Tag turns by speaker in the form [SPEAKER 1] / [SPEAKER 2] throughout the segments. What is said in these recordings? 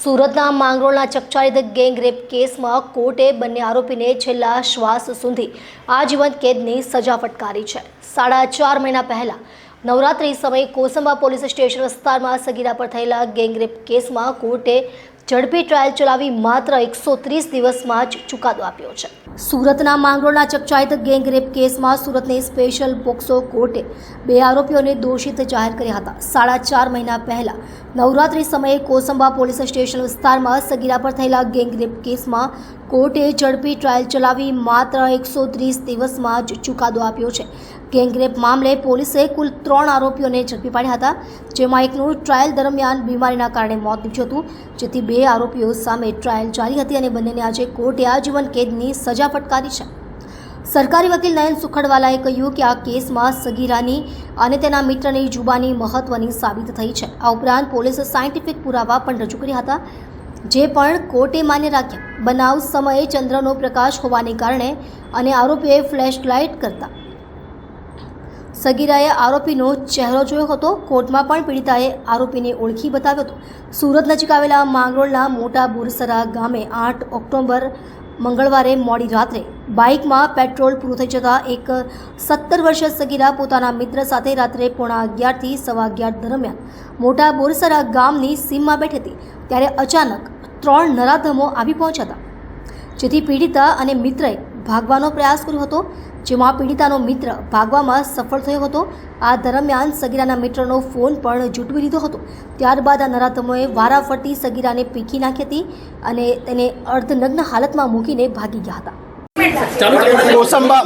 [SPEAKER 1] સુરતના માંગરોળના ચકચારીત gang rape કેસમાં કોર્ટે બંને આરોપીને છેલ્લા શ્વાસ સુધી આજીવન કેદની સજા ફટકારી છે। 4.5 મહિના પહેલા નવરાત્રી સમયે કોસંબા પોલીસ સ્ટેશન વિસ્તારમાં સગીરા પર થયેલા ગેંગ રેપ કેસમાં કોર્ટે ઝડપી ટ્રાયલ ચલાવી માત્ર 130 દિવસમાં જ ચુકાદો આપ્યો છે। સુરતના માંગરોળના ચકચારીત ગેંગ રેપ કેસમાં સુરતની સ્પેશિયલ પોક્સો કોર્ટે 2 આરોપીઓને દોષિત જાહેર કર્યા હતા। 4.5 મહિના પહેલા નવરાત્રી સમયે કોસંબા પોલીસ સ્ટેશન વિસ્તારમાં સગીરા પર થયેલા ગેંગ રેપ કેસમાં કોર્ટે ઝડપી ટ્રાયલ ચલાવી માત્ર 130 દિવસમાં જ ચુકાદો આપ્યો છે। ગેંગ રેપ મામલે પોલીસે કુલ 3 આરોપીઓને ઝડપી પાડ્યા હતા, જેમાં એકનું ટ્રાયલ દરમિયાન બીમારીના કારણે મોત નીપજ્યું હતું, જેથી 2 આરોપીઓ સામે ટ્રાયલ જારી હતી અને બંનેને આજે કોર્ટે આજીવન કેદની સજા ફટકારી છે। સરકારી વકીલ નયન સુખડવાલાએ કહ્યું કે આ કેસમાં સગીરાની અને તેના મિત્રની જુબાની મહત્વની સાબિત થઈ છે। આ ઉપરાંત પોલીસે સાયન્ટિફિક પુરાવા પણ રજૂ કર્યા હતા, જે પણ કોર્ટે માન્ય રાખ્યા। બનાવ સમયે ચંદ્રનો પ્રકાશ હોવાને કારણે અને આરોપીએ ફ્લેશ લાઇટ કરતા સગીરાએ આરોપીનો ચહેરો જોયો હતો। કોર્ટમાં પણ પીડિતાએ આરોપીને ઓળખી બતાવ્યો હતો। સુરત નજીક આવેલા માંગરોળના મોટા બોરસરા ગામે 8 ઓક્ટોબર મંગળવારે મોડી રાત્રે બાઇકમાં પેટ્રોલ પૂરું થઈ જતાં એક 17 વર્ષીય સગીરા પોતાના મિત્ર સાથે રાત્રે 11:30 થી 11:15 દરમિયાન મોટા બોરસરા ગામની સીમમાં બેઠી હતી, ત્યારે અચાનક 3 નરાધમો આવી પહોંચ્યા હતા, જેથી પીડિતા અને મિત્રએ ભાગવાનો પ્રયાસ કર્યો હતો, જેમાં પીડિતાનો મિત્ર ભાગવામાં સફળ થયો હતો। આ દરમિયાન સગીરાના મિત્રનો ફોન પણ ઝૂંટવી લીધો હતો। ત્યારબાદ આ નરાધમોએ વારાફરતી સગીરાને પીંખી નાખી હતી અને તેને અર્ધનગ્ન હાલતમાં મૂકીને ભાગી ગયા હતા।
[SPEAKER 2] કોસંબા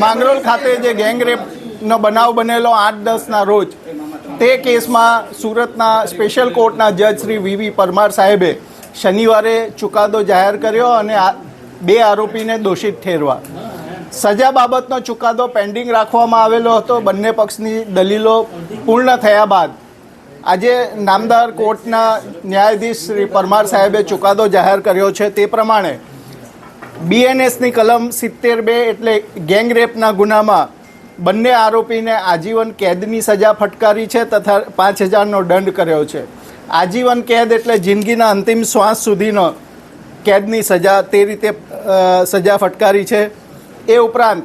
[SPEAKER 2] માંગરોળ ખાતે જે ગેંગ રેપનો બનાવ બનેલો 8-10ના રોજ, તે કેસમાં સુરતના સ્પેશિયલ કોર્ટના જજ શ્રી વી પરમાર સાહેબે શનિવારે ચુકાદો જાહેર કર્યો અને 2 આરોપીને દોષિત ઠેરવા સજા બાબતનો ચુકાદો પેન્ડિંગ રાખવામાં આવેલો હતો। બંને પક્ષની દલીલો પૂર્ણ થયા બાદ આજે નામદાર કોર્ટના ન્યાયાધીશ શ્રી પરમાર સાહેબે ચુકાદો જાહેર કર્યો છે। તે પ્રમાણે BNSની કલમ 72 એટલે ગેંગ રેપના ગુનામાં બંને આરોપીને આજીવન કેદની સજા ફટકારી છે તથા 5,000નો દંડ કર્યો છે। આજીવન કેદ એટલે જિંદગીના અંતિમ શ્વાસ સુધીનો કેદની સજા, તે રીતે સજા ફટકારી છે। એ ઉપરાંત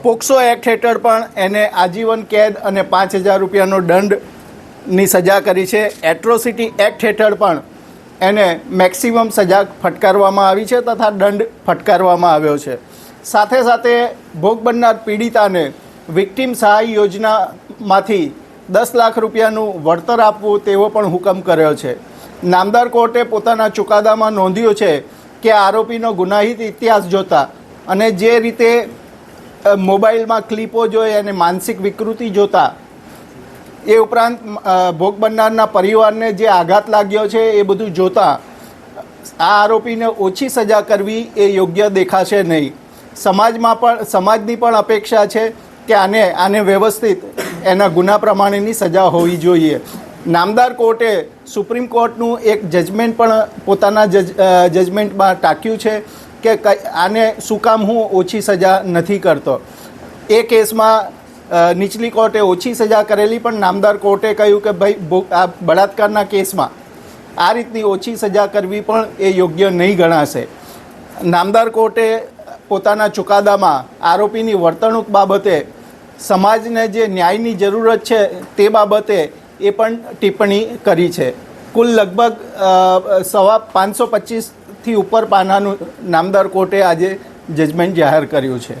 [SPEAKER 2] પોક્સો એક્ટ હેઠળ પણ એને આજીવન કેદ અને 5,000 રૂપિયાનો દંડની સજા કરી છે। એટ્રોસિટી એક્ટ હેઠળ પણ એને મેક્સિમમ સજા ફટકારવામાં આવી છે તથા દંડ ફટકારવામાં આવ્યો છે। સાથે સાથે ભોગ બનનાર પીડિતાને વિક્ટિમ સહાય યોજનામાંથી 10 લાખ રૂપિયાનું વળતર આપવું તેવો પણ હુકમ કર્યો છે। નામદાર કોર્ટે પોતાના ચુકાદામાં નોંધ્યું છે કે આરોપીનો ગુનાહિત ઇતિહાસ જોતા અને જે રીતે મોબાઈલમાં ક્લિપો જોઈ અને માનસિક વિકૃતિ જોતા, એ ઉપરાંત ભોગ બનનારના પરિવારને જે આઘાત લાગ્યો છે એ બધું જોતા આ આરોપીને ઓછી સજા કરવી એ યોગ્ય દેખાશે નહીં। સમાજની પણ અપેક્ષા છે કે આને વ્યવસ્થિત એના ગુના પ્રમાણેની સજા હોવી જોઈએ। નામદાર કોર્ટે સુપ્રીમ કોર્ટનું એક જજમેન્ટ પણ પોતાના જજમેન્ટમાં ટાંક્યું છે કે આને શું કામ હું ઓછી સજા નથી કરતો। એ કેસમાં નીચલી કોર્ટે ઓછી સજા કરેલી, પણ નામદાર કોર્ટે કહ્યું કે ભાઈ આ બળાત્કારના કેસમાં આ રીતની ઓછી સજા કરવી પણ એ યોગ્ય નહીં ગણાશે। નામદાર કોર્ટે પોતાના ચુકાદામાં આરોપીની વર્તણૂક બાબતે સમાજને જે ન્યાયની જરૂરત છે તે બાબતે એ પણ ટિપ્પણી કરી છે। કુલ લગભગ 525થી ઉપર પાનાનું નામદાર કોર્ટે આજે જજમેન્ટ જાહેર કર્યું છે।